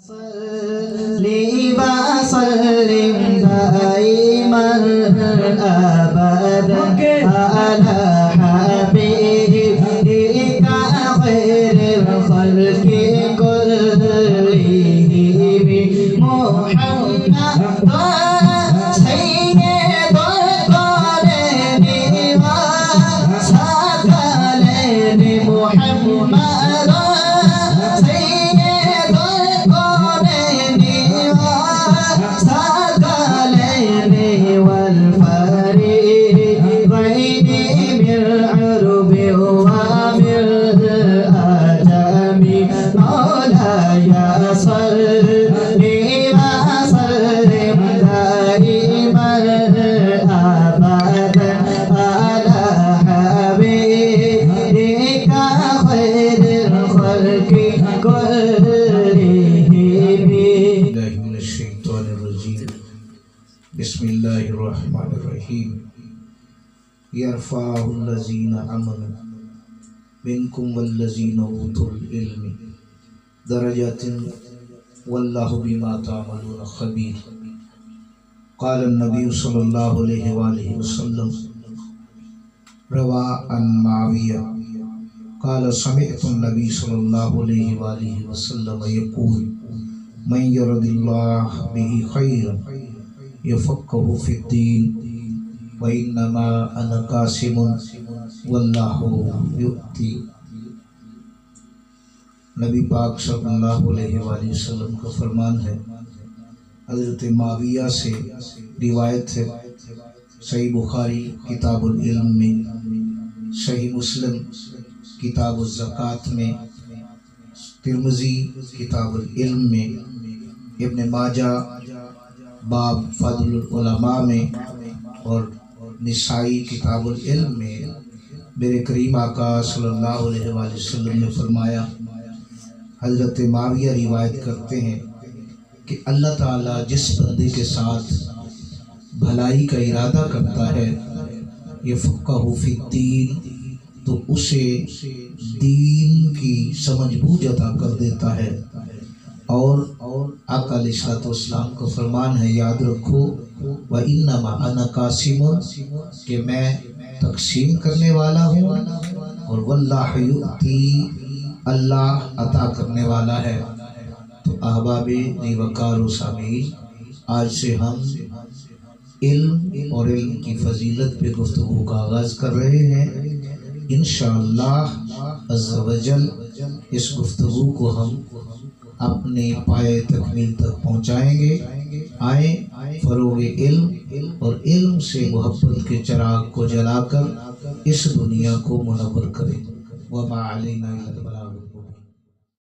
صلی وسلم دائما ابدا على حبيبك خير الخلق كلهم محمد سيد القرنين وثقلين محمد سيد القرنين وثقلين والفريقين من العرب ومن الأجم مولاي صل وسلم دائما أبدا على حبيبك خير الخلق كلهم. من الشيطان الرجيم. بسم الله الرحمن الرحيم. يرفع الذين آمنوا منكم والذين أوتوا العلم درجات والله بما تعملون خبير. قال النبي صلى الله عليه وآله وسلم روى عن معاوية قال سمعت النبي صلى الله عليه وآله وسلم يقول من يرد الله به خيرا يفقه في الدين وإنما أنا قاسم والله يؤتي. نبی پاک صلی اللہ علیہ وآلہ وسلم کا فرمان ہے. حضرت معاویہ سے روایت ہے. صحیح بخاری کتاب العلم میں، صحیح مسلم کتاب الزکوٰۃ میں، ترمذی کتاب العلم میں، ابن ماجہ باب فضل العلماء میں، اور نسائی کتاب العلم میں میرے کریم آقا صلی اللہ علیہ وآلہ وسلم نے فرمایا. حضرت معاویہ روایت کرتے ہیں کہ اللہ تعالیٰ جس بندے کے ساتھ بھلائی کا ارادہ کرتا ہے یفقہ فی الدین، تو اسے دین کی سمجھ بوجھ عطا کر دیتا ہے. اور آقا علیہ الصلوۃ والسلام کا فرمان ہے، یاد رکھو وَإِنَّمَا أَنَا قَاسِمٌ، کہ میں تقسیم کرنے والا ہوں، اور وَاللَّهُ يُؤْتِي، اللہ عطا کرنے والا ہے. تو احباب وقار و سامعین، آج سے ہم علم اور علم کی فضیلت پہ گفتگو کا آغاز کر رہے ہیں. انشاءاللہ عز و جل اس گفتگو کو ہم اپنے پائے تکمیل تک پہنچائیں گے. آئیں فروغ علم اور علم سے محبت کے چراغ کو جلا کر اس دنیا کو منور کریں. وما علینا الا البلاغ.